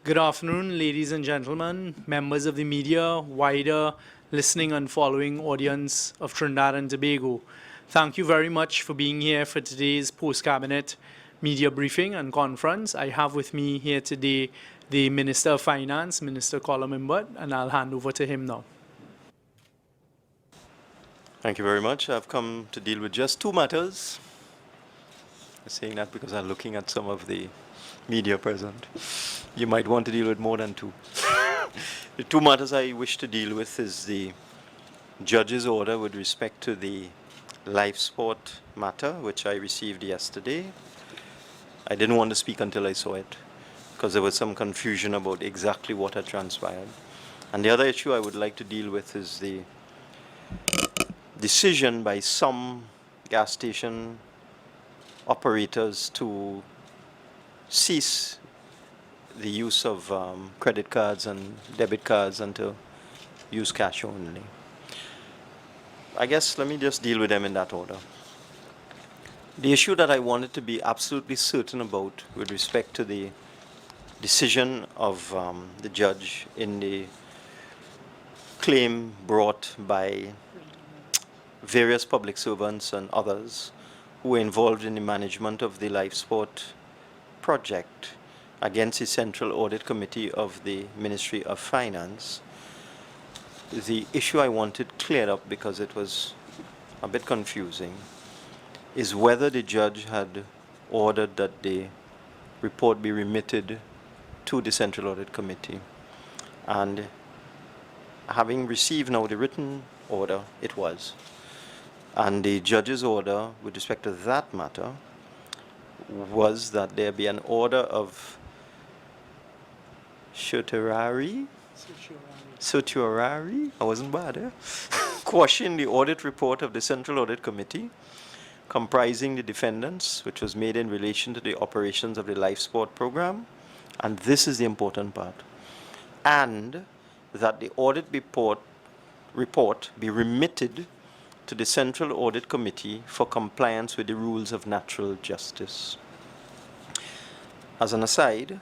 Good afternoon, ladies and gentlemen, members of the media, wider listening and following audience of Trinidad and Tobago. Thank you very much for being here for today's post-cabinet media briefing and conference. I have with me here today the Minister of Finance, Minister Colm Imbert, and I'll hand over to him now. Thank you very much. I've come to deal with just two matters. I'm saying that because I'm looking at some of the media present. You might want to deal with more than two. The two matters I wish to deal with is the judge's order with respect to the LifeSport matter, which I received yesterday. I didn't want to speak until I saw it, because there was some confusion about exactly what had transpired. And the other issue I would like to deal with is the decision by some gas station operators to cease the use of credit cards and debit cards and to use cash only. I guess let me just deal with them in that order. The issue that I wanted to be absolutely certain about with respect to the decision of the judge in the claim brought by various public servants and others who were involved in the management of the LifeSport project against the Central Audit Committee of the Ministry of Finance. The issue I wanted cleared up, because it was a bit confusing, is whether the judge had ordered that the report be remitted to the Central Audit Committee. And having received now the written order, it was. And the judge's order with respect to that matter was that there be an order of certiorari, I wasn't bad, eh? Quashing the audit report of the Central Audit Committee comprising the defendants, which was made in relation to the operations of the LifeSport program, and this is the important part, and that the audit report be remitted to the Central Audit Committee for compliance with the rules of natural justice. As an aside,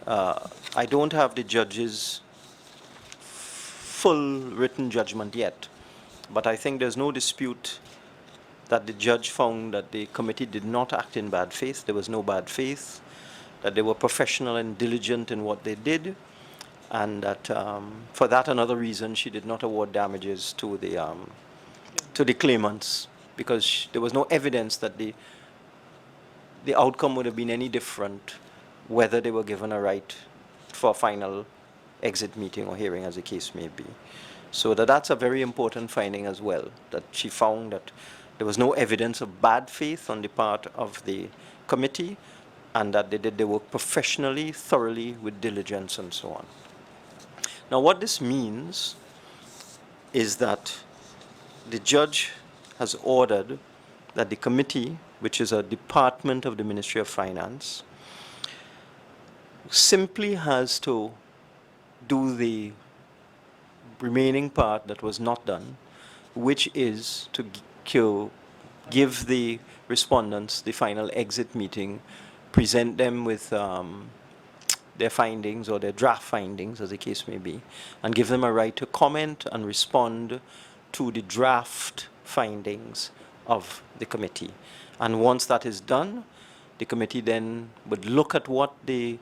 I don't have the judge's full written judgment yet, but I think there's no dispute that the judge found that the committee did not act in bad faith. There was no bad faith, that they were professional and diligent in what they did, and that for that and other reasons she did not award damages to the claimants, because there was no evidence that the outcome would have been any different whether they were given a right for a final exit meeting or hearing, as the case may be. So that's a very important finding as well, that she found that there was no evidence of bad faith on the part of the committee, and that they did their work professionally, thoroughly, with diligence and so on. Now what this means is that the judge has ordered that the committee, which is a department of the Ministry of Finance, simply has to do the remaining part that was not done, which is to give the respondents the final exit meeting, present them with their findings or their draft findings, as the case may be, and give them a right to comment and respond to the draft findings of the committee. And once that is done, the committee then would look at what the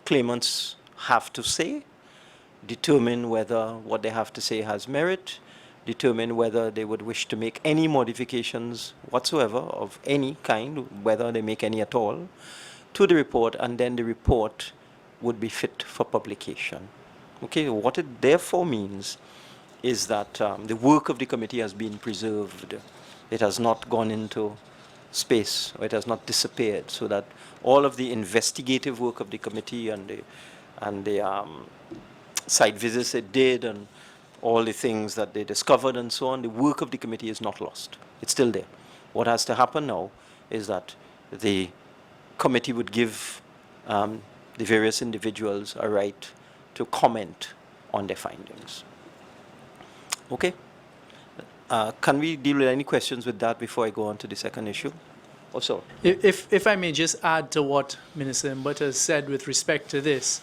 claimants have to say, determine whether what they have to say has merit, determine whether they would wish to make any modifications whatsoever of any kind, whether they make any at all, to the report, and then the report would be fit for publication. Okay, what it therefore means is that the work of the committee has been preserved. It has not gone into space, or it has not disappeared, so that all of the investigative work of the committee and the site visits it did and all the things that they discovered and so on, the work of the committee is not lost. It's still there. What has to happen now is that the committee would give the various individuals a right to comment on their findings. Okay? Can we deal with any questions with that before I go on to the second issue? Oh, so. If I may just add to what Minister Imbert has said with respect to this,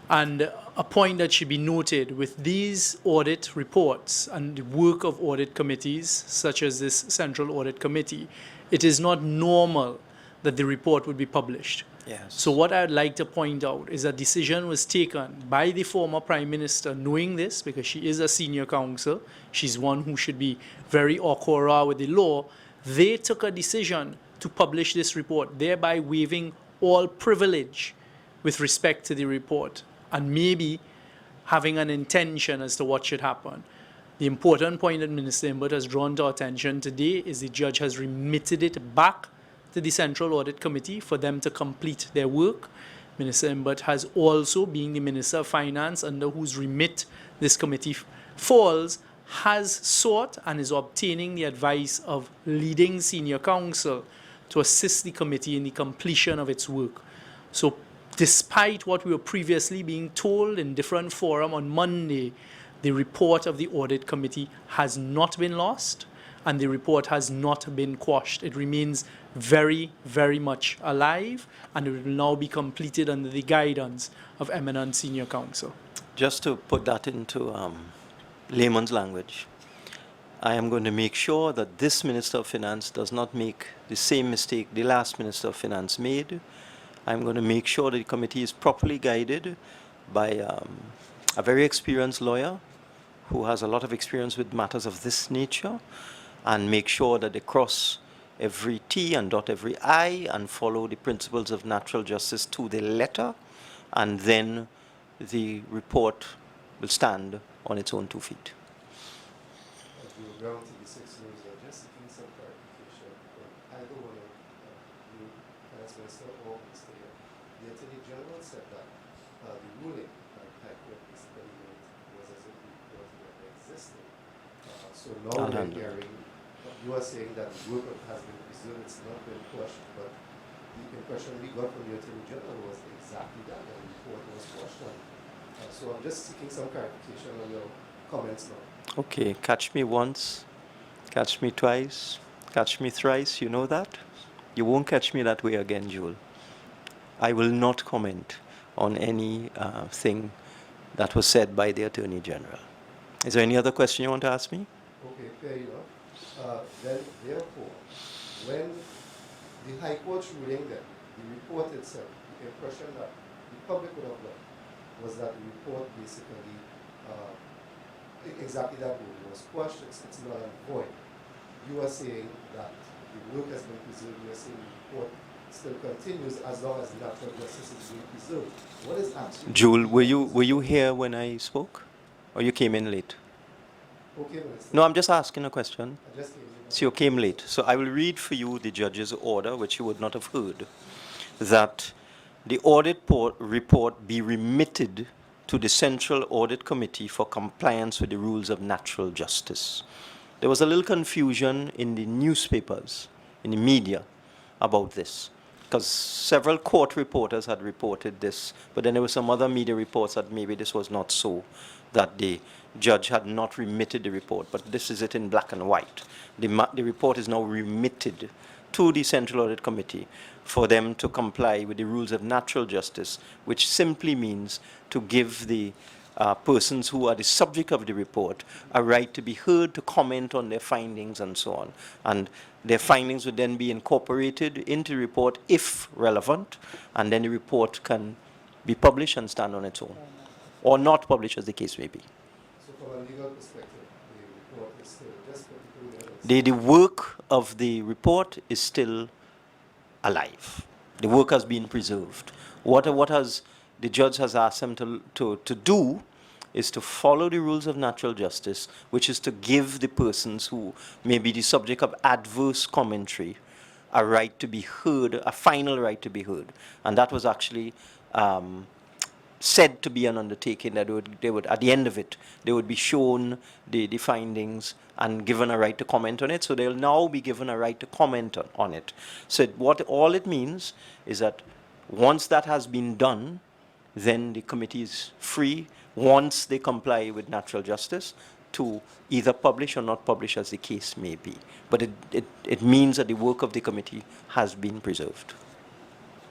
and a point that should be noted with these audit reports and the work of audit committees, such as this Central Audit Committee, it is not normal that the report would be published. Yes. So what I'd like to point out is a decision was taken by the former Prime Minister, knowing this, because she is a senior counsel, she's one who should be very au courant with the law. They took a decision to publish this report, thereby waiving all privilege with respect to the report, and maybe having an intention as to what should happen. The important point that Minister Imbert has drawn to our attention today is the judge has remitted it back to the Central Audit Committee for them to complete their work. Minister Imbert has also, being the Minister of Finance, under whose remit this committee falls, has sought and is obtaining the advice of leading senior counsel to assist the committee in the completion of its work. So despite what we were previously being told in different forum on Monday, the report of the audit committee has not been lost and the report has not been quashed. It remains very, very much alive, and it will now be completed under the guidance of eminent senior counsel. Just to put that into layman's language, I am going to make sure that this Minister of Finance does not make the same mistake the last Minister of Finance made. I'm going to make sure that the committee is properly guided by a very experienced lawyer who has a lot of experience with matters of this nature, and make sure that they cross every T and dot every I and follow the principles of natural justice to the letter, and then the report will stand on its own 2 feet. Round to the 6 news, just seeking some clarification from either one of you, Finance Minister or Mr. Hill. The Attorney General said that the ruling by the High Court basically made was as if the report never existed. So now we're hearing, you are saying that the work has been presumed, it's not been questioned, but the impression we got from the Attorney General was exactly that, the report was questioned. So I'm just seeking some clarification on your comments now. Okay, catch me once, catch me twice, catch me thrice, you know that? You won't catch me that way again, Joel. I will not comment on any thing that was said by the Attorney General. Is there any other question you want to ask me? Okay, fair enough. Then, therefore, when the High Court's ruling then, the report itself, the impression that the public would have got was that the report basically exactly that word was questioned, it's not void. You are saying that the work has been preserved, you are saying the report still continues as long as the natural justice is being preserved. What is actually... Joel, were you here when I spoke? Or you came in late? Okay, Minister. No, I'm just asking a question. I just came in. So you came late. So I will read for you the judge's order, which you would not have heard, that the audit report be remitted to the Central Audit Committee for compliance with the rules of natural justice. There was a little confusion in the newspapers, in the media, about this, because several court reporters had reported this, but then there were some other media reports that maybe this was not so, that the judge had not remitted the report, but this is it in black and white. The report is now remitted to the Central Audit Committee for them to comply with the rules of natural justice, which simply means to give the persons who are the subject of the report a right to be heard, to comment on their findings and so on. And their findings would then be incorporated into the report if relevant, and then the report can be published and stand on its own, or not published as the case may be. So from a legal perspective, the report is still just particularly... The work of the report is still alive. The work has been preserved. What the judge has asked them to do is to follow the rules of natural justice, which is to give the persons who may be the subject of adverse commentary a right to be heard, a final right to be heard. And that was actually said to be an undertaking that they would, at the end of it, they would be shown the findings and given a right to comment on it. So they'll now be given a right to comment on it. So all it means is that once that has been done, then the committee is free. Once they comply with natural justice, to either publish or not publish as the case may be. But it means that the work of the committee has been preserved.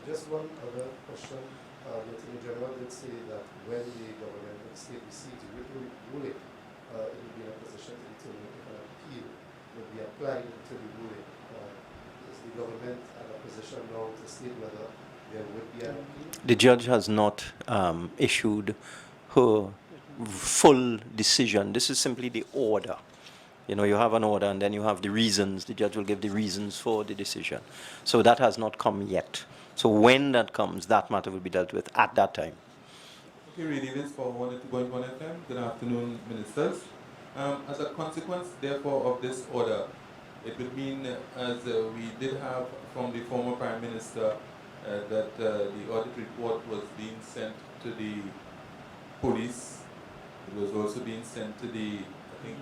Just one other question. The Attorney General did say that when the government of the state receives the written ruling, it will be in a position to determine if an appeal would be applied to the ruling. Is the government in a position now to state whether there would be an appeal? The judge has not issued her full decision. This is simply the order. You know, you have an order and then you have the reasons. The judge will give the reasons for the decision. So that has not come yet. So when that comes, that matter will be dealt with at that time. Okay, Radio Events for 102.1 FM. Good afternoon, ministers. As a consequence, therefore, of this order, it would mean, as we did have from the former Prime Minister, that the audit report was being sent to the police. It was also being sent to the, I think,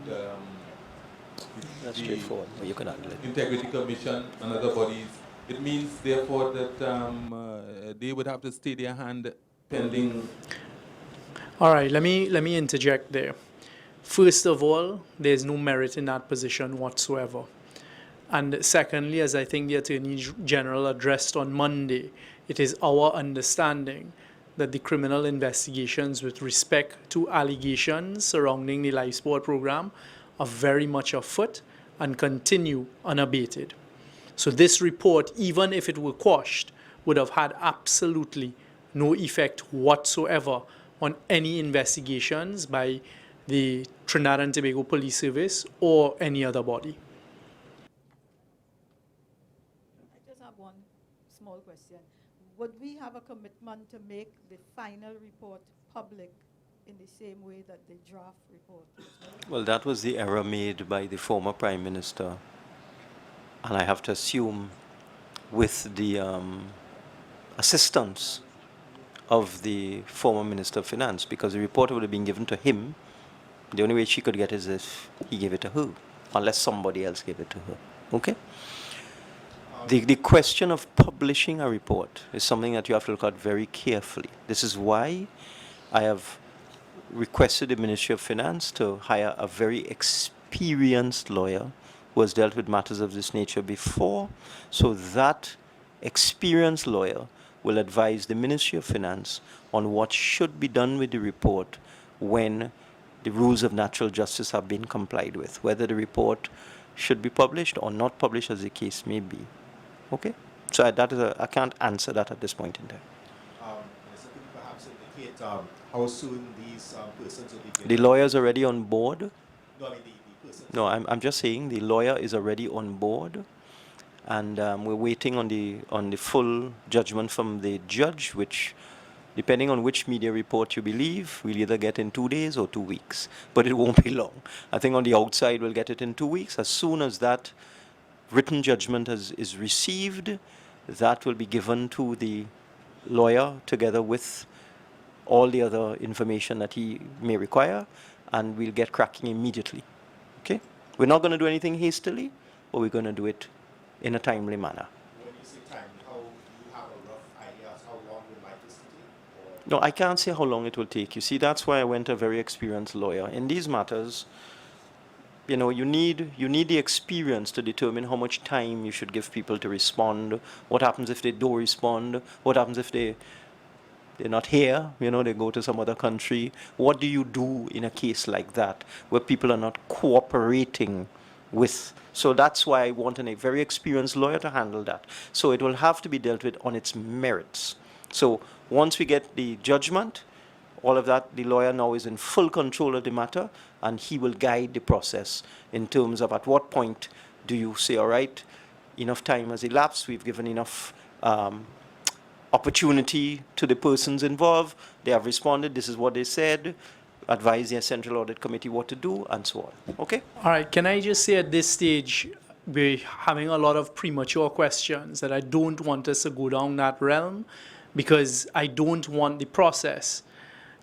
That's the straightforward. You can handle it. Integrity Commission and other bodies. It means, therefore, that they would have to stay their hand pending. All right, let me interject there. First of all, there's no merit in that position whatsoever. And secondly, as I think the Attorney General addressed on Monday, it is our understanding that the criminal investigations with respect to allegations surrounding the LifeSport program are very much afoot and continue unabated. So this report, even if it were quashed, would have had absolutely no effect whatsoever on any investigations by the Trinidad and Tobago Police Service or any other body. I just have one small question. Would we have a commitment to make the final report public in the same way that the draft report was made? Well, that was the error made by the former Prime Minister. And I have to assume with the assistance of the former Minister of Finance, because the report would have been given to him. The only way she could get is if he gave it to her, unless somebody else gave it to her. Okay? The question of publishing a report is something that you have to look at very carefully. This is why I have requested the Ministry of Finance to hire a very experienced lawyer who has dealt with matters of this nature before, so that experienced lawyer will advise the Ministry of Finance on what should be done with the report when the rules of natural justice have been complied with, whether the report should be published or not published as the case may be. Okay? So I can't answer that at this point in time. Minister, could you perhaps indicate how soon these persons will be The lawyer is already on board. No, I mean the persons. No, I'm just saying the lawyer is already on board, and we're waiting on the full judgment from the judge, which, depending on which media report you believe, we'll either get in 2 days or 2 weeks, but it won't be long. I think on the outside we'll get it in 2 weeks. As soon as that written judgment is received, that will be given to the lawyer together with all the other information that he may require, and we'll get cracking immediately. Okay? We're not going to do anything hastily, but we're going to do it in a timely manner. When you say time, how you have a rough idea as how long you might this take? Or No, I can't say how long it will take. You see, that's why I went a very experienced lawyer. In these matters, you know, you need the experience to determine how much time you should give people to respond. What happens if they don't respond? What happens if they're not here? You know, they go to some other country. What do you do in a case like that where people are not cooperating with? So that's why I want a very experienced lawyer to handle that. So it will have to be dealt with on its merits. So once we get the judgment, all of that, the lawyer now is in full control of the matter, and he will guide the process in terms of at what point do you say, all right, enough time has elapsed, we've given enough opportunity to the persons involved, they have responded, this is what they said, advise the Central Audit Committee what to do, and so on. Okay? All right, can I just say at this stage, we're having a lot of premature questions that I don't want us to go down that realm, because I don't want the process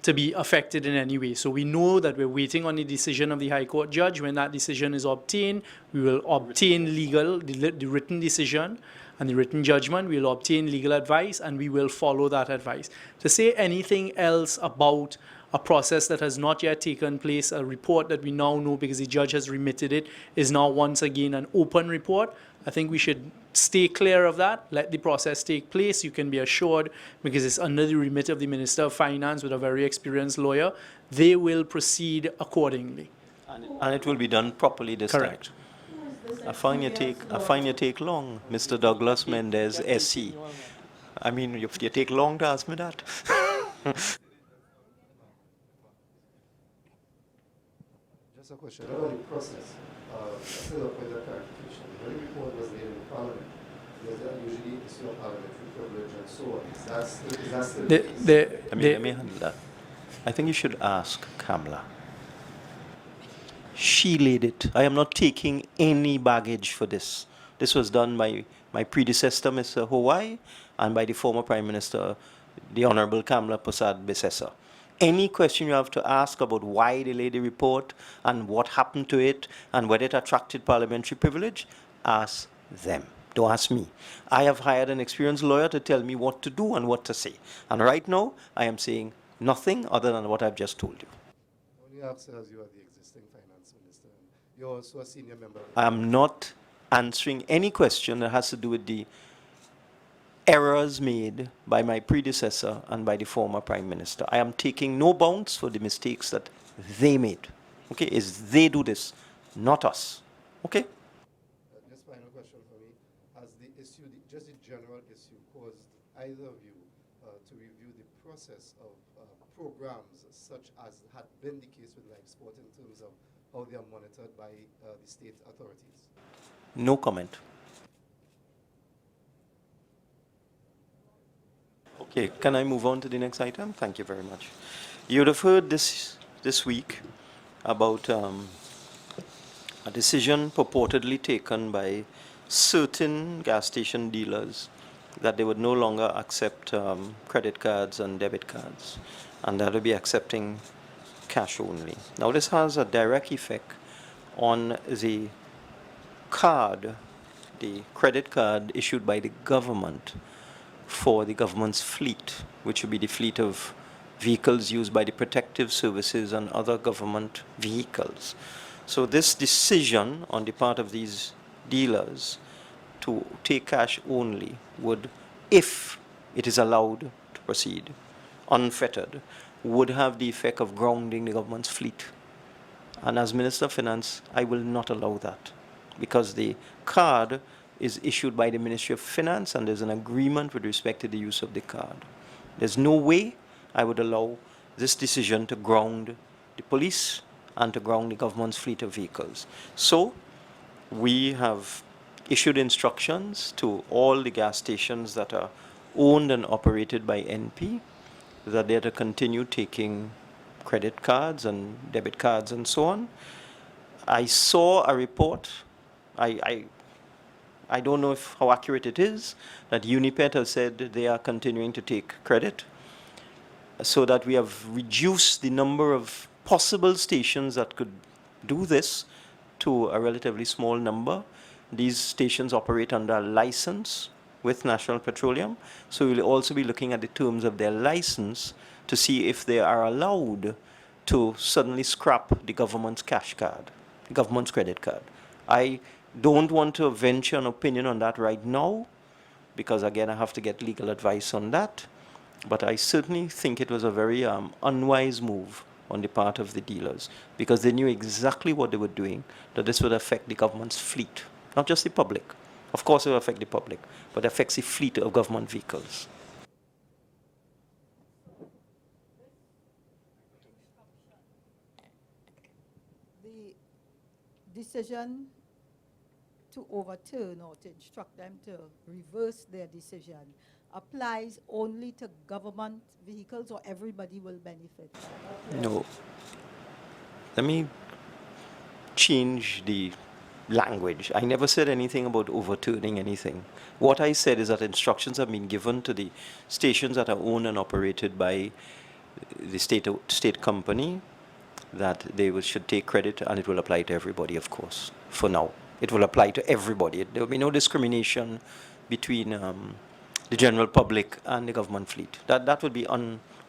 to be affected in any way. So we know that we're waiting on the decision of the High Court judge. When that decision is obtained, we will obtain the written decision and the written judgment. We will obtain legal advice, and we will follow that advice. To say anything else about a process that has not yet taken place, a report that we now know because the judge has remitted it, is now once again an open report. I think we should stay clear of that, let the process take place. You can be assured, because it's under the remit of the Minister of Finance with a very experienced lawyer, they will proceed accordingly. And it will be done properly this Correct. time. I find you take long, Mr. Douglas Mendez, SC. I mean, you take long to ask me that. Just a question about the process. Still a point of clarification. When the report was made in Parliament, was that usually issue of parliamentary privilege and so on? Is that still the case? Let me handle that. I think you should ask Kamla. She laid it. I am not taking any baggage for this. This was done by my predecessor, Mr. Hawaii, and by the former Prime Minister, the Honourable Kamla Prasad Bisesa. Any question you have to ask about why they laid the report and what happened to it and whether it attracted parliamentary privilege, ask them. Don't ask me. I have hired an experienced lawyer to tell me what to do and what to say. And right now, I am saying nothing other than what I've just told you. Only ask as you are the existing finance minister. You're also a senior member. I am not answering any question that has to do with the errors made by my predecessor and by the former Prime Minister. I am taking no bounds for the mistakes that they made. Okay, is they do this, not us. Okay? Just final question for me. Has the issue, just the general issue, caused either of you to review the process of programs such as had been the case with LifeSport in terms of how they are monitored by the state authorities? No comment. Okay, can I move on to the next item? Thank you very much. You would have heard this week about a decision purportedly taken by certain gas station dealers that they would no longer accept credit cards and debit cards, and that would be accepting cash only. Now, this has a direct effect on the card, the credit card issued by the government for the government's fleet, which would be the fleet of vehicles used by the protective services and other government vehicles. So this decision on the part of these dealers to take cash only would, if it is allowed to proceed unfettered, would have the effect of grounding the government's fleet. And as Minister of Finance, I will not allow that, because the card is issued by the Ministry of Finance and there's an agreement with respect to the use of the card. There's no way I would allow this decision to ground the police and to ground the government's fleet of vehicles. So we have issued instructions to all the gas stations that are owned and operated by NP that they're to continue taking credit cards and debit cards and so on. I saw a report, I don't know how accurate it is, that Unipet has said they are continuing to take credit, so that we have reduced the number of possible stations that could do this to a relatively small number. These stations operate under a license with National Petroleum, so we'll also be looking at the terms of their license to see if they are allowed to suddenly scrap the government's cash card, the government's credit card. I don't want to venture an opinion on that right now, because again, I have to get legal advice on that. But I certainly think it was a very unwise move on the part of the dealers, because they knew exactly what they were doing, that this would affect the government's fleet, not just the public. Of course, it will affect the public, but it affects the fleet of government vehicles. The decision to overturn or to instruct them to reverse their decision applies only to government vehicles, or everybody will benefit? No. Let me change the language. I never said anything about overturning anything. What I said is that instructions have been given to the stations that are owned and operated by the state company that they should take credit, and it will apply to everybody, of course, for now. It will apply to everybody. There will be no discrimination between the general public and the government fleet. That would be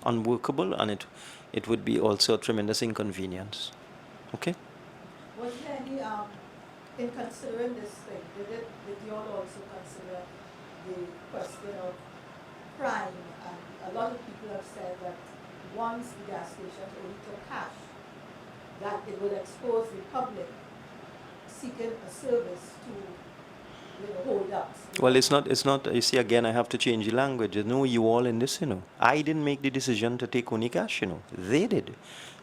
unworkable, and it would be also a tremendous inconvenience. Okay? Was there any, in considering this thing, did you all also consider the question of crime? And a lot of people have said that once the gas stations only took cash, that it would expose the public seeking a service to hold ups. Well, it's not, you see, again, I have to change the language. There's no you all in this, I didn't make the decision to take only cash, They did.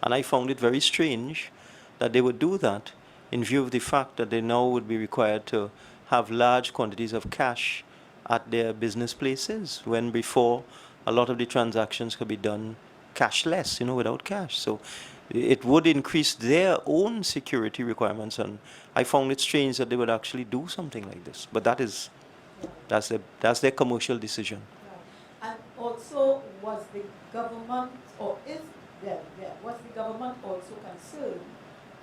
And I found it very strange that they would do that in view of the fact that they now would be required to have large quantities of cash at their business places, when before a lot of the transactions could be done cashless, without cash. So it would increase their own security requirements, and I found it strange that they would actually do something like this. But that's their commercial decision. Right. And also, was the government, or was the government also concerned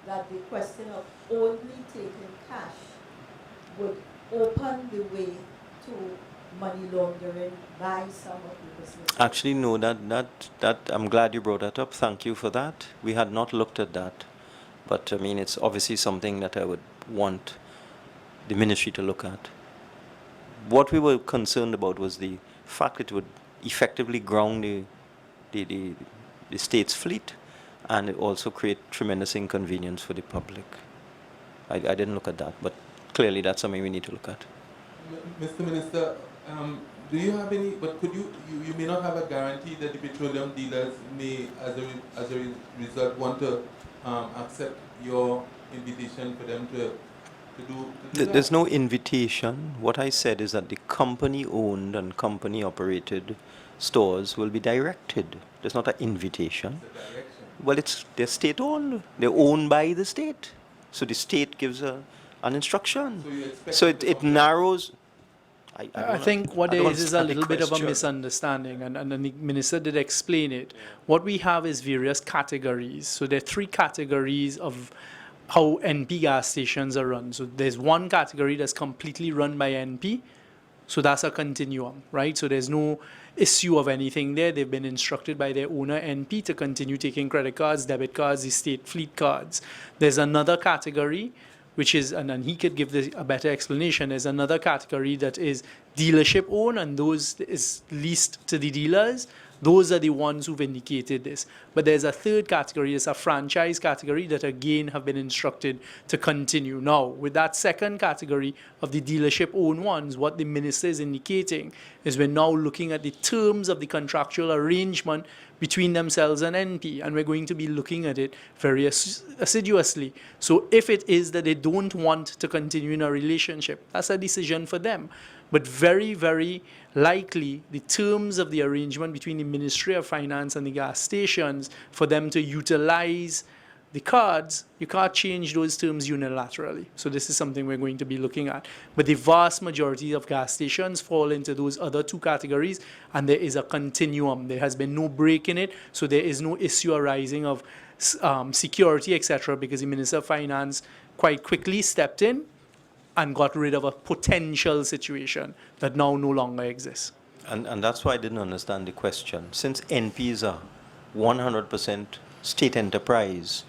that the question of only taking cash would open the way to money laundering by some of the businesses? Actually, no, that I'm glad you brought that up. Thank you for that. We had not looked at that. But I mean, it's obviously something that I would want the ministry to look at. What we were concerned about was the fact it would effectively ground the state's fleet, and it also create tremendous inconvenience for the public. I didn't look at that, but clearly that's something we need to look at. Mr. Minister, do you have any, but could you may not have a guarantee that the petroleum dealers may, as a result, want to accept your invitation for them to do that? There's no invitation. What I said is that the company-owned and company-operated stores will be directed. There's not an invitation. It's a direction. Well, they're state-owned. They're owned by the state. So the state gives an instruction. So you expect So them to it comply? narrows. I think what I there don't is a understand the little bit of a question. misunderstanding, and the minister did explain it. What we have is various categories. So there are 3 categories of how NP gas stations are run. So there's one category that's completely run by NP. So that's a continuum, right? So there's no issue of anything there. They've been instructed by their owner, NP, to continue taking credit cards, debit cards, estate fleet cards. There's another category, which is, and he could give a better explanation, there's another category that is dealership owned, and those is leased to the dealers. Those are the ones who've indicated this. But there's a third category, it's a franchise category that again have been instructed to continue. Now, with that second category of the dealership owned ones, what the minister is indicating is we're now looking at the terms of the contractual arrangement between themselves and NP, and we're going to be looking at it very assiduously. So if it is that they don't want to continue in a relationship, that's a decision for them. But very, very likely, the terms of the arrangement between the Ministry of Finance and the gas stations for them to utilize the cards, you can't change those terms unilaterally. So this is something we're going to be looking at. But the vast majority of gas stations fall into those other 2 categories, and there is a continuum. There has been no break in it, so there is no issue arising of security, etc., because the Minister of Finance quite quickly stepped in and got rid of a potential situation that now no longer exists. And that's why I didn't understand the question. Since NP is a 100% state enterprise,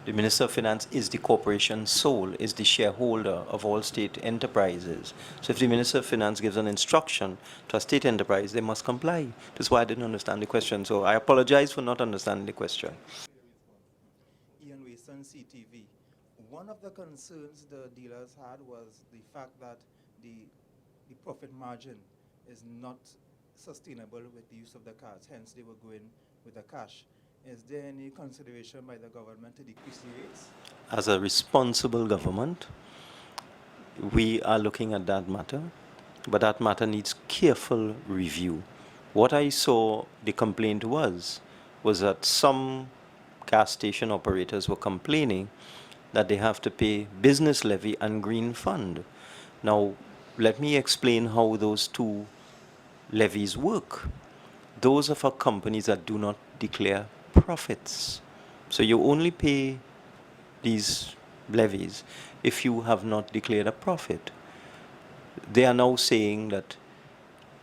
the Minister of Finance is the corporation's soul, is the shareholder of all state enterprises. So if the Minister of Finance gives an instruction to a state enterprise, they must comply. That's why I didn't understand the question. So I apologize for not understanding the question. CTV. One of the concerns the dealers had was the fact that the profit margin is not sustainable with the use of the cards, hence they were going with the cash. Is there any consideration by the government to decrease the rates? As a responsible government, we are looking at that matter, but that matter needs careful review. What I saw the complaint was that some gas station operators were complaining that they have to pay business levy and green fund. Now, let me explain how those 2 levies work. Those are for companies that do not declare profits. So you only pay these levies if you have not declared a profit. They are now saying that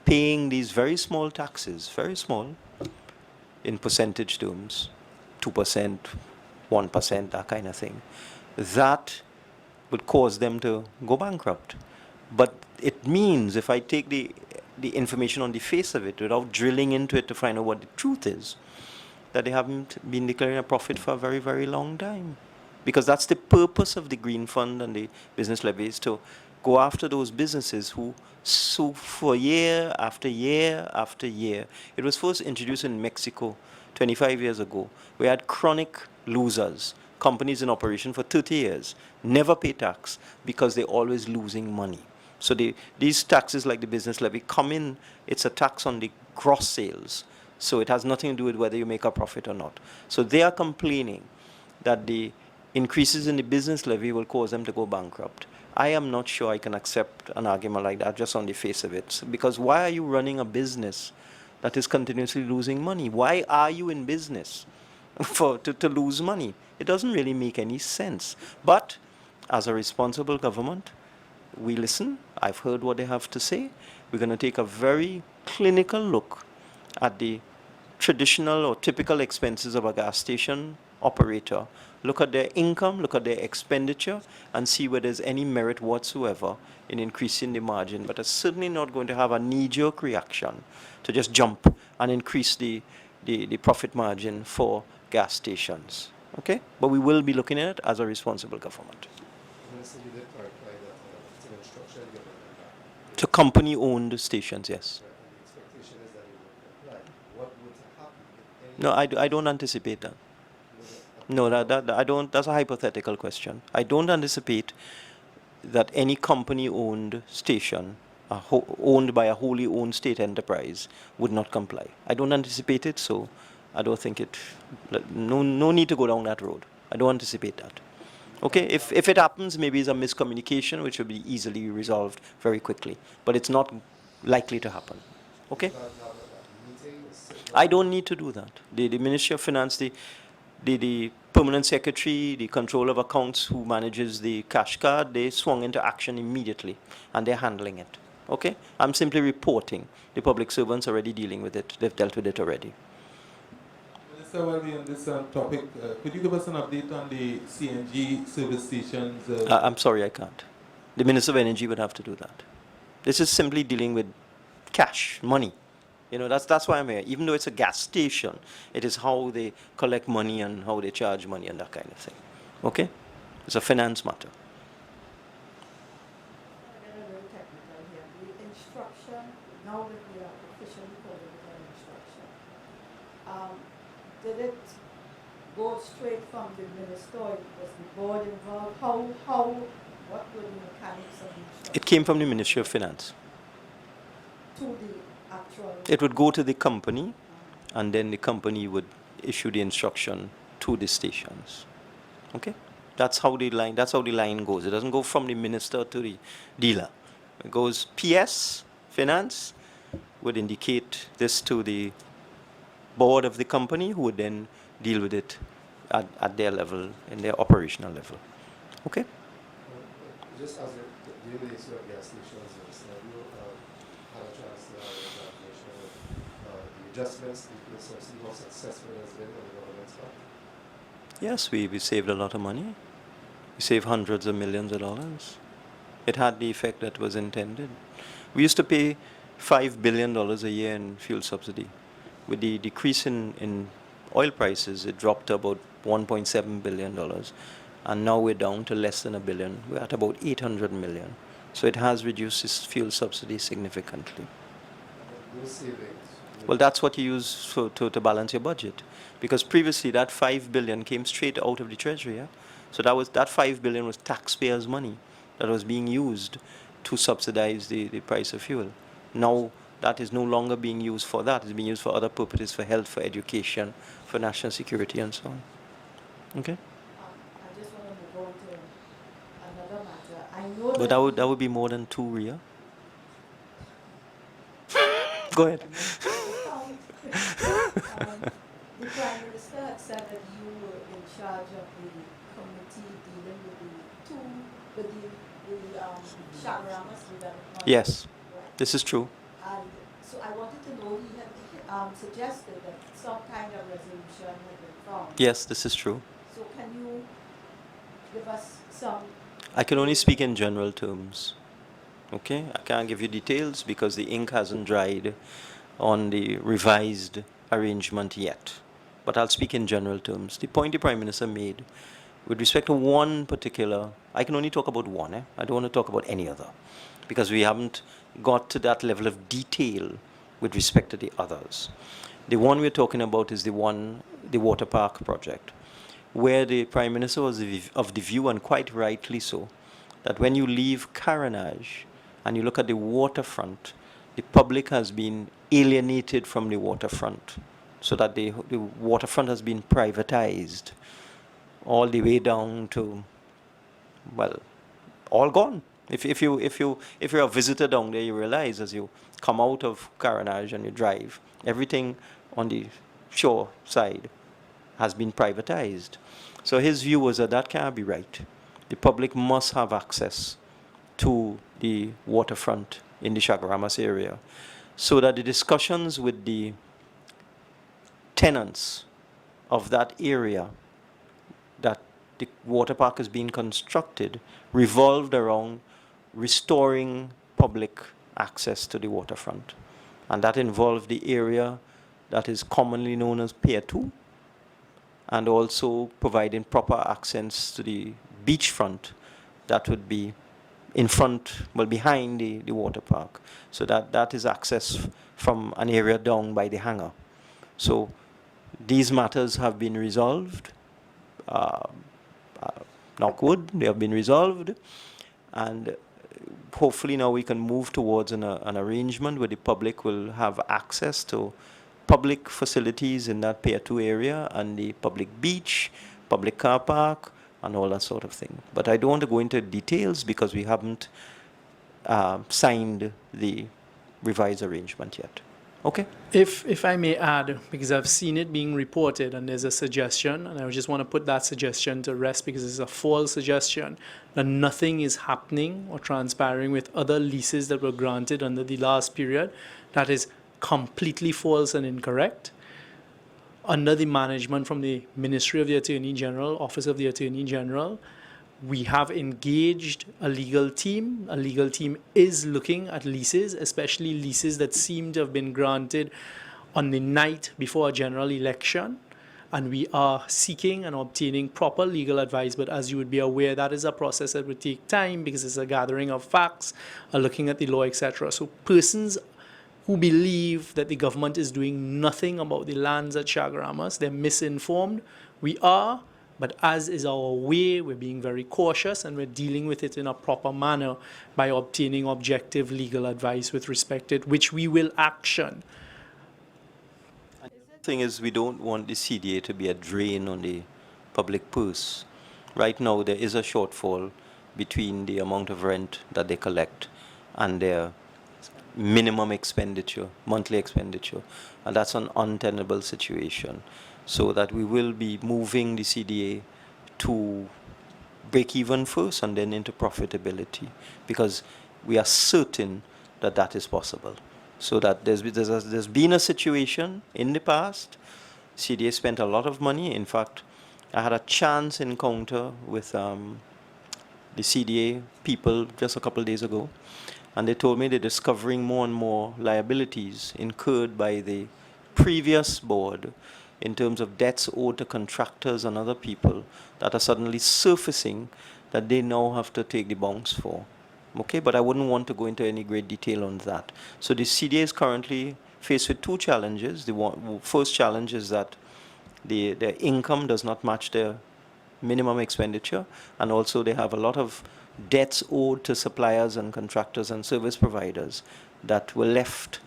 paying these very small taxes, very small, in percentage terms, 2%, 1%, that kind of thing, that would cause them to go bankrupt. But it means if I take the information on the face of it without drilling into it to find out what the truth is, that they haven't been declaring a profit for a very, very long time. Because that's the purpose of the Green Fund and the business levy, is to go after those businesses who sue for year after year after year. It was first introduced in Mexico 25 years ago. We had chronic losers, companies in operation for 30 years, never pay tax because they're always losing money. So these taxes like the business levy come in, it's a tax on the gross sales. So it has nothing to do with whether you make a profit or not. So they are complaining that the increases in the business levy will cause them to go bankrupt. I am not sure I can accept an argument like that just on the face of it. Because why are you running a business that is continuously losing money? Why are you in business to lose money? It doesn't really make any sense. But as a responsible government, we listen. I've heard what they have to say. We're going to take a very clinical look at the traditional or typical expenses of a gas station operator, look at their income, look at their expenditure, and see whether there's any merit whatsoever in increasing the margin. But it's certainly not going to have a knee-jerk reaction to just jump and increase the profit margin for gas stations. Okay? But we will be looking at it as a responsible government. Minister, you did clarify that it's an instruction given to that. To company-owned stations, yes. Right, and the expectation is that it will comply. What would happen if any... No, I don't anticipate that. No, I don't. That's a hypothetical question. I don't anticipate that any company-owned station, owned by a wholly owned state enterprise, would not comply. I don't anticipate it, so I don't think it. No need to go down that road. I don't anticipate that. Okay, if it happens, maybe it's a miscommunication, which will be easily resolved very quickly. But it's not likely to happen. Okay. I don't need to do that. The Ministry of Finance, the permanent secretary, the controller of accounts who manages the cash card, they swung into action immediately and they're handling it. Okay? I'm simply reporting. The public servants are already dealing with it. They've dealt with it already. Minister, while we're on this topic, could you give us an update on the CNG service stations? I'm sorry, I can't. The Minister of Energy would have to do that. This is simply dealing with cash, money. You know, that's why I'm here. Even though it's a gas station, it is how they collect money and how they charge money and that kind of thing. Okay? It's a finance matter. Again, a little technical here. The instruction, now that we are officially calling it an instruction, did it go straight from the minister or was the board involved? What were the mechanics of the instruction? It came from the Ministry of Finance. To the actual... It would go to the company, and then the company would issue the instruction to the stations. Okay? That's how the line goes. It doesn't go from the minister to the dealer. It goes PS, Finance, would indicate this to the board of the company, who would then deal with it at their level, in their operational level. Okay? Just as during the issue of gas stations, have you had a chance to have an examination of the adjustments, the subsidy, how successful it has been on the government's part? Yes, we saved a lot of money. We saved hundreds of millions of dollars. It had the effect that was intended. We used to pay $5 billion a year in fuel subsidy. With the decrease in oil prices, it dropped to about $1.7 billion. And now we're down to less than $1 billion. We're at about 800 million. So it has reduced its fuel subsidy significantly. Those savings? Well, that's what you use to balance your budget. Because previously that $5 billion came straight out of the treasury. Yeah? So that $5 billion was taxpayers' money that was being used to subsidize the price of fuel. Now that is no longer being used for that. It's being used for other purposes, for health, for education, for national security, and so on. Okay? I just want to move on to another matter. I know But that would be more than 2, Ria. Go ahead. The Prime Minister had said that you were in charge of the committee dealing with the Shagaramas development. Yes, Right. this is true. And so I wanted to know, he had suggested that some kind of resolution had been found. Yes, this is true. So can you give us some? I can only speak in general terms. Okay? I can't give you details because the ink hasn't dried on the revised arrangement yet. But I'll speak in general terms. The point the Prime Minister made with respect to one particular, I can only talk about one. I don't want to talk about any other because we haven't got to that level of detail with respect to the others. The one we're talking about is the water park project, where the Prime Minister was of the view, and quite rightly so, that when you leave Carenage and you look at the waterfront, the public has been alienated from the waterfront, so that the waterfront has been privatized all the way down to, well, all gone. If you're a visitor down there, you realize as you come out of Carenage and you drive, everything on the shore side has been privatized. So his view was that that can't be right. The public must have access to the waterfront in the Chaguaramas area, so that the discussions with the tenants of that area that the water park is being constructed revolved around restoring public access to the waterfront. And that involved the area that is commonly known as Pier 2, and also providing proper access to the beachfront that would be in front, well, behind the water park. So that is access from an area down by the hangar. So these matters have been resolved. Knock wood, they have been resolved. And hopefully now we can move towards an arrangement where the public will have access to public facilities in that Pier 2 area, and the public beach, public car park, and all that sort of thing. But I don't want to go into details because we haven't signed the revised arrangement yet. Okay? If I may add, because I've seen it being reported and there's a suggestion, and I just want to put that suggestion to rest because it's a false suggestion, that nothing is happening or transpiring with other leases that were granted under the last period. That is completely false and incorrect. Under the management from the Ministry of the Attorney General, Office of the Attorney General, we have engaged a legal team. A legal team is looking at leases, especially leases that seem to have been granted on the night before a general election. And we are seeking and obtaining proper legal advice. But as you would be aware, that is a process that would take time because it's a gathering of facts, looking at the law, etc. So persons who believe that the government is doing nothing about the lands at Chaguaramas, they're misinformed. We are. But as is our way, we're being very cautious and we're dealing with it in a proper manner by obtaining objective legal advice with respect to it, which we will action. The thing is, we don't want the CDA to be a drain on the public purse. Right now, there is a shortfall between the amount of rent that they collect and their minimum expenditure, monthly expenditure. And that's an untenable situation. So that we will be moving the CDA to break even first and then into profitability, because we are certain that that is possible. So that there's been a situation in the past, CDA spent a lot of money. In fact, I had a chance encounter with the CDA people just a couple of days ago, and they told me they're discovering more and more liabilities incurred by the previous board in terms of debts owed to contractors and other people that are suddenly surfacing that they now have to take the bounce for. Okay, but I wouldn't want to go into any great detail on that. So the CDA is currently faced with two challenges. The first challenge is that their income does not match their minimum expenditure, and also they have a lot of debts owed to suppliers and contractors and service providers that were left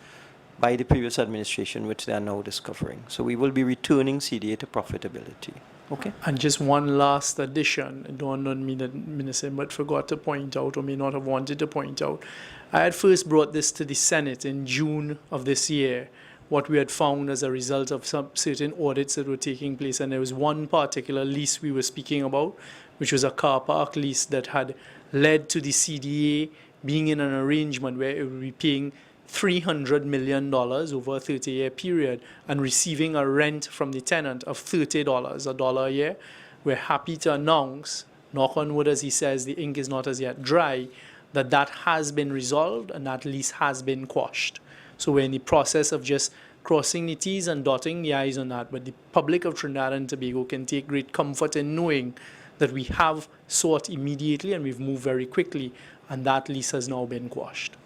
by the previous administration, which they are now discovering. So we will be returning CDA to profitability. Okay. And just one last addition, it dawned on me that Minister Imbert forgot to point out, or may not have wanted to point out. I had first brought this to the Senate in June of this year, what we had found as a result of some certain audits that were taking place. And there was one particular lease we were speaking about, which was a car park lease that had led to the CDA being in an arrangement where it would be paying $300 million over a 30-year period and receiving a rent from the tenant of $30, a dollar a year. We're happy to announce, knock on wood as he says, the ink is not as yet dry, that that has been resolved and that lease has been quashed. So we're in the process of just crossing the T's and dotting the I's on that. But the public of Trinidad and Tobago can take great comfort in knowing that we have sought immediately and we've moved very quickly, and that lease has now been quashed.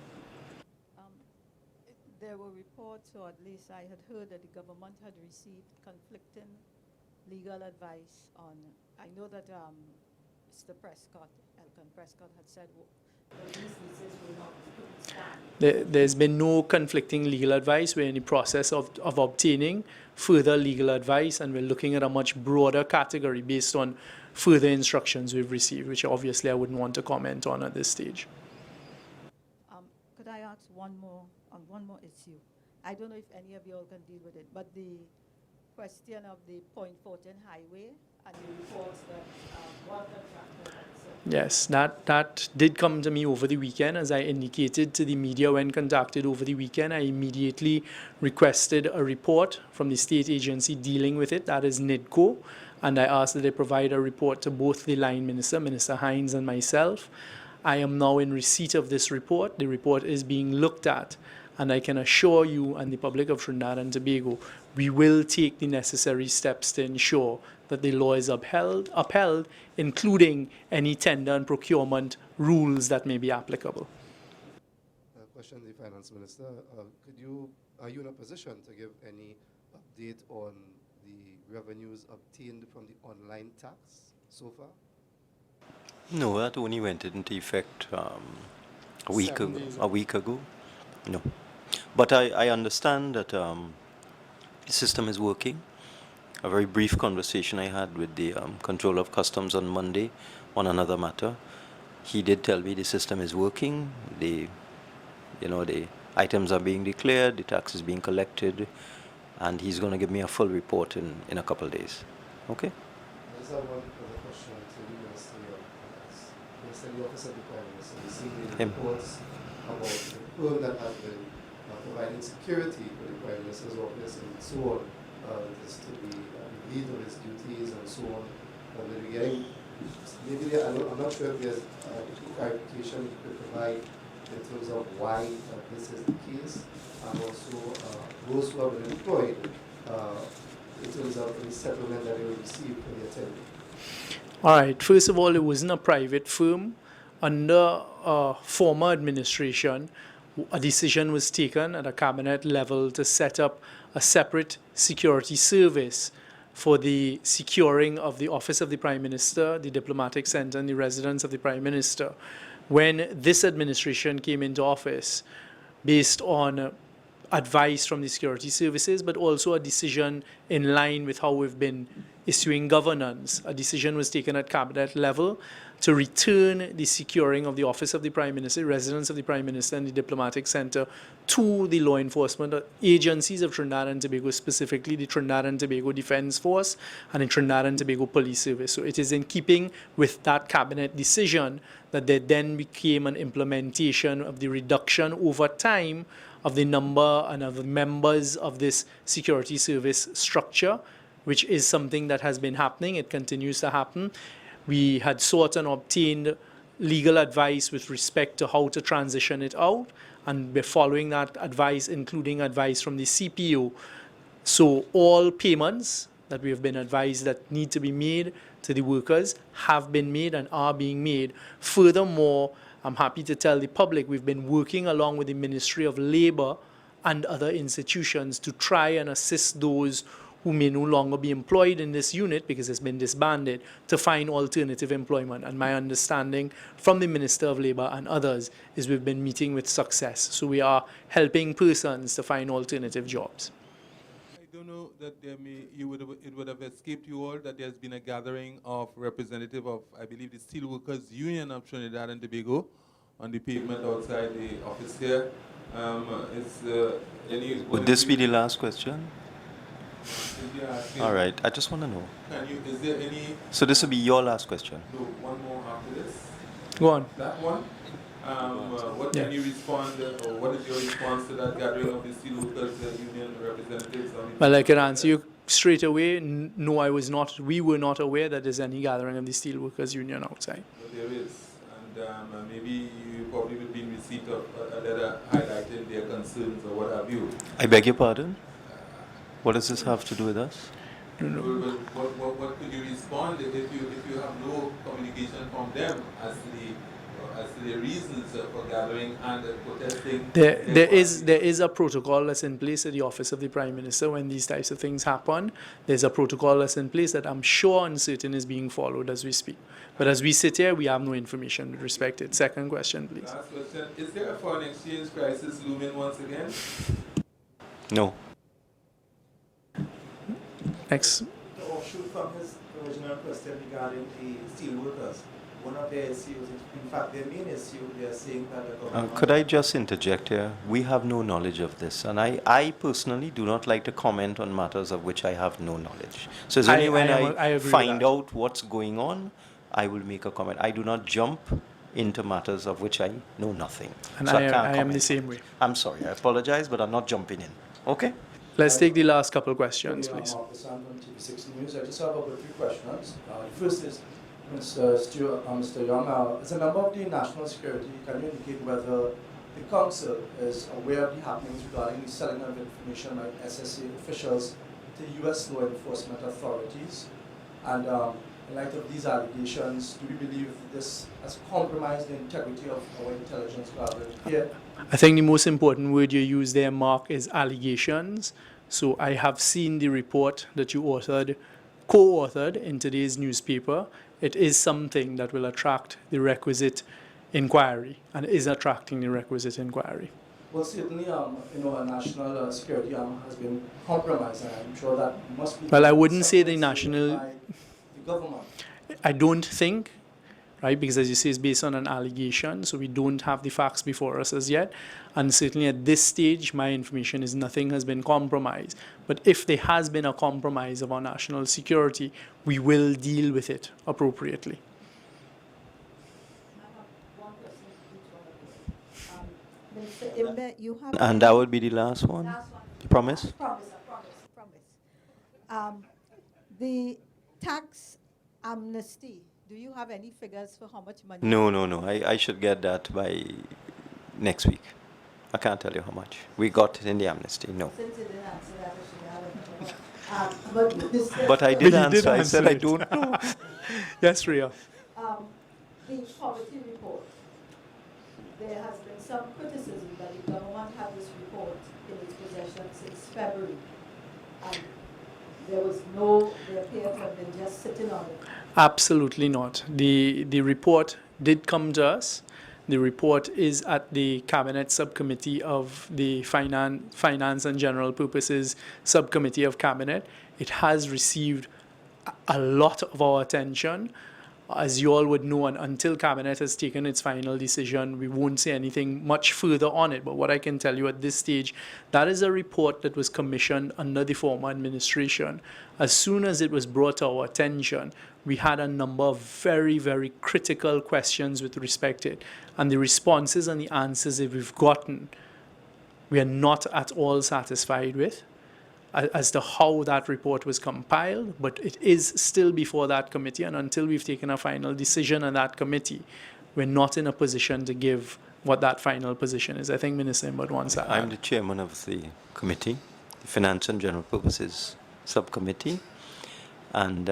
There were reports, or at least I had heard, that the government had received conflicting legal advice on, I know that Mr. Prescott, Elkan Prescott, had said that these leases will not stand. There's been no conflicting legal advice. We're in the process of obtaining further legal advice, and we're looking at a much broader category based on further instructions we've received, which obviously I wouldn't want to comment on at this stage. Could I ask one more issue? I don't know if any of you all can deal with it, but the question of the Fortin Highway and the reports that one contractor had said. Yes, that did come to me over the weekend. As I indicated to the media when contacted over the weekend, I immediately requested a report from the state agency dealing with it, that is NIDCO, and I asked that they provide a report to both the line minister, Minister Hines, and myself. I am now in receipt of this report. The report is being looked at, and I can assure you and the public of Trinidad and Tobago, we will take the necessary steps to ensure that the law is upheld, including any tender and procurement rules that may be applicable. Question to the Finance Minister. Are you in a position to give any update on the revenues obtained from the online tax so far? No, that only went into effect a week ago. No. But I understand that the system is working. A very brief conversation I had with the Controller of Customs on Monday on another matter. He did tell me the system is working. The items are being declared, the tax is being collected, and he's going to give me a full report in a couple of days. Okay? I just have one other question to the Minister of Finance. Minister of the Office of the Prime Minister, we've seen the reports about the firm that has been providing security for the Prime Minister's office and so on, just to be relieved of his duties and so on. I'm not sure if there's clarification you could provide in terms of why this is the case, and also those who have been employed in terms of the settlement that they will receive for their tenure. All right. First of all, it wasn't a private firm. Under former administration, a decision was taken at a cabinet level to set up a separate security service for the securing of the office of the Prime Minister, the diplomatic center, and the residence of the Prime Minister. When this administration came into office, based on advice from the security services, but also a decision in line with how we've been issuing governance, a decision was taken at cabinet level to return the securing of the office of the Prime Minister, residence of the Prime Minister, and the diplomatic center to the law enforcement agencies of Trinidad and Tobago, specifically the Trinidad and Tobago Defence Force and the Trinidad and Tobago Police Service. So it is in keeping with that cabinet decision that there then became an implementation of the reduction over time of the number and of the members of this security service structure, which is something that has been happening. It continues to happen. We had sought and obtained legal advice with respect to how to transition it out, and we're following that advice, including advice from the CPO. So all payments that we have been advised that need to be made to the workers have been made and are being made. Furthermore, I'm happy to tell the public we've been working along with the Ministry of Labour and other institutions to try and assist those who may no longer be employed in this unit because it's been disbanded, to find alternative employment. And my understanding from the Minister of Labour and others is we've been meeting with success. So we are helping persons to find alternative jobs. I don't know that it would have escaped you all that there's been a gathering of representative of, I believe, the Steelworkers Union of Trinidad and Tobago on the pavement outside the office here. Would this be the last question? All right, I just want to know. Is there any? So this will be your last question? No, one more after this. Go on. That one? What Yeah. can you respond, or what is your response to that gathering of the Steelworkers Union representatives? Well, I can answer you straight away. No, I was not. We were not aware that there's any gathering of the Steelworkers Union outside. But there is, and maybe you probably will be in receipt of a letter highlighting their concerns or what have you. I beg your pardon? What does this have to do with us? What could you respond if you have no communication from them as to the reasons for gathering and protesting? There is a protocol that's in place at the office of the Prime Minister when these types of things happen. There's a protocol that's in place that I'm sure and certain is being followed as we speak. But as we sit here, we have no information with respect to it. Second question, please. Last question: is there a foreign exchange crisis looming once again? No. Next. The offshoot from his original question regarding the steel workers, one of their issues, in fact their main issue, they are saying that the government... Could I just interject here? We have no knowledge of this, and I personally do not like to comment on matters of which I have no knowledge. So it's only when I agree with find that. out what's going on, I will make a comment. I do not jump into matters of which I know nothing. And So I can't am the comment. same way. I'm sorry, I apologize, but I'm not jumping in. Okay? Let's take the last couple questions, please. I'm from TV6 News. I just have about 3 questions. The first is, Mr. Stewart, Mr. Young, as a member of the National Security, can you indicate whether the Council is aware of the happenings regarding the selling of information by SSA officials to U.S. law enforcement authorities? And in light of these allegations, do we believe this has compromised the integrity of our intelligence gathering here? I think the most important word you use there, Mark, is allegations. So I have seen the report that you co-authored in today's newspaper. It is something that will attract the requisite inquiry and is attracting the requisite inquiry. Well, certainly, our national security has been compromised, and I'm sure that must be... Well, I wouldn't say the national... by the government. I don't think, right, because as you say, it's based on an allegation, so we don't have the facts before us as yet. And certainly at this stage, my information is nothing has been compromised. But if there has been a compromise of our national security, we will deal with it appropriately. Minister Imbert, you have... And that would be the last one? You promise? Promise. The tax amnesty, do you have any figures for how much money? No. I should get that by next week. I can't tell you how much. We got it in the amnesty, no. Since you didn't answer that, I should have it. But Mr. But I But did you answer. did I said I answer it. don't know. Yes, Ria. The poverty report, there has been some criticism that the government had this report in its possession since February. And they appear to have been just sitting on it. Absolutely not. The report did come to us. The report is at the Cabinet Subcommittee of the Finance and General Purposes Subcommittee of Cabinet. It has received a lot of our attention. As you all would know, and until Cabinet has taken its final decision, we won't say anything much further on it. But what I can tell you at this stage, that is a report that was commissioned under the former administration. As soon as it was brought to our attention, we had a number of very, very critical questions with respect to it. And the responses and the answers that we've gotten, we are not at all satisfied with as to how that report was compiled, but it is still before that committee, and until we've taken a final decision on that committee, we're not in a position to give what that final position is. I think Minister Imbert wants to I'm add. the chairman of the committee, the Finance and General Purposes Subcommittee, and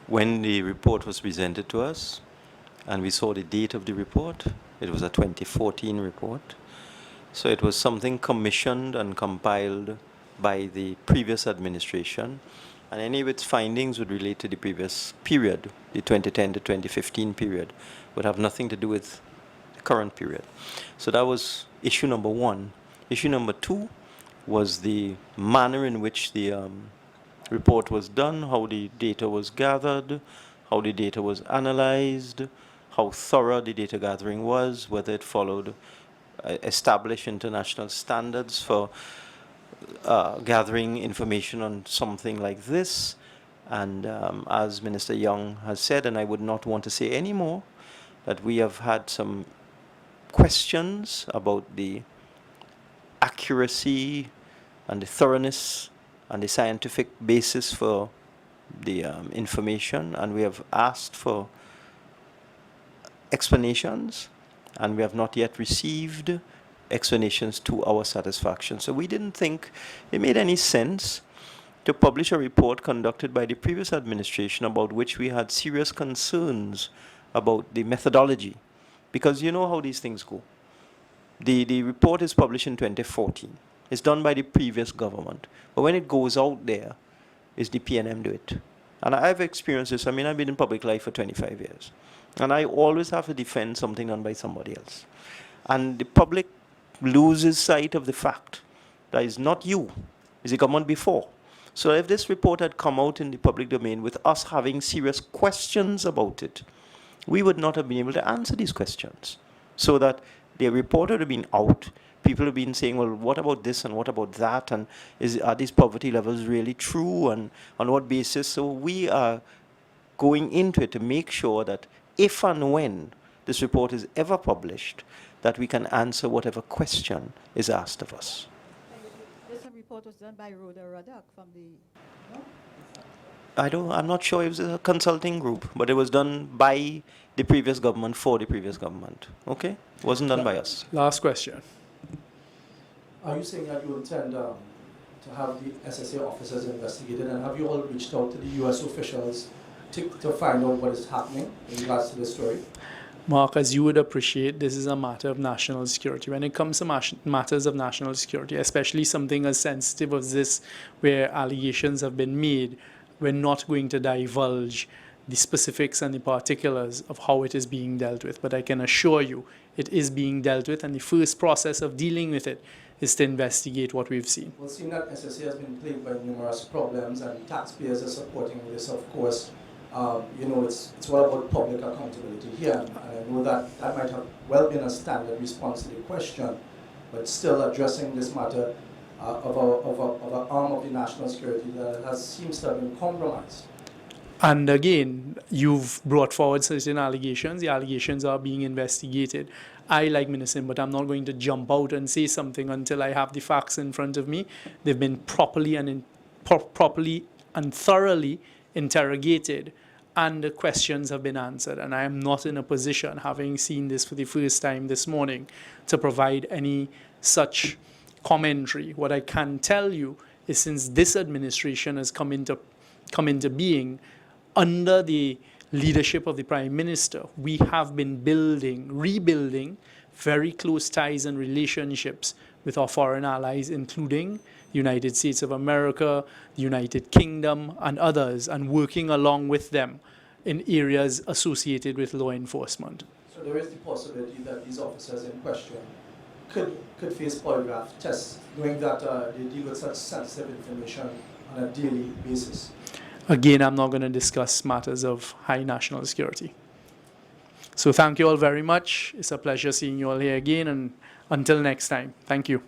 when the report was presented to us, and we saw the date of the report, it was a 2014 report, so it was something commissioned and compiled by the previous administration, and any of its findings would relate to the previous period, the 2010 to 2015 period, would have nothing to do with the current period. So that was issue number 1. Issue number 2 was the manner in which the report was done, how the data was gathered, how the data was analyzed, how thorough the data gathering was, whether it followed established international standards for gathering information on something like this. And as Minister Young has said, and I would not want to say any more, that we have had some questions about the accuracy and the thoroughness and the scientific basis for the information, and we have asked for explanations, and we have not yet received explanations to our satisfaction. So we didn't think it made any sense to publish a report conducted by the previous administration about which we had serious concerns about the methodology, because you know how these things go. The report is published in 2014. It's done by the previous government. But when it goes out there, is the PNM do it. And I've experienced this. I mean, I've been in public life for 25 years. And I always have to defend something done by somebody else. And the public loses sight of the fact that it's not you, it's the government before. So if this report had come out in the public domain with us having serious questions about it, we would not have been able to answer these questions. So that the report would have been out. People have been saying, well, what about this and what about that? And are these poverty levels really true? And on what basis? So we are going into it to make sure that if and when this report is ever published, that we can answer whatever question is asked of us. This report was done by Rhoda Ruddock from the... No? I'm not sure it was a consulting group, but it was done by the previous government for the previous government. Okay? It wasn't done by us. Last question. Are you saying that you intend to have the SSA officers investigated, and have you all reached out to the U.S. officials to find out what is happening in regards to this story? Mark, as you would appreciate, this is a matter of national security. When it comes to matters of national security, especially something as sensitive as this, where allegations have been made, we're not going to divulge the specifics and the particulars of how it is being dealt with. But I can assure you, it is being dealt with, and the first process of dealing with it is to investigate what we've seen. Well, seeing that SSA has been plagued by numerous problems and taxpayers are supporting this, of course, you know, it's all about public accountability here. And I know that that might have well been a standard response to the question, but still addressing this matter of an arm of the national security that seems to have been compromised. And again, you've brought forward certain allegations. The allegations are being investigated. I, like Minister Imbert, I'm not going to jump out and say something until I have the facts in front of me. They've been properly and thoroughly interrogated, and the questions have been answered. And I am not in a position, having seen this for the first time this morning, to provide any such commentary. What I can tell you is, since this administration has come into being, under the leadership of the Prime Minister, we have been rebuilding very close ties and relationships with our foreign allies, including the United States of America, the United Kingdom, and others, and working along with them in areas associated with law enforcement. So there is the possibility that these officers in question could face polygraph tests, knowing that they deal with such sensitive information on a daily basis. Again, I'm not going to discuss matters of high national security. So thank you all very much. It's a pleasure seeing you all here again, and until next time, thank you.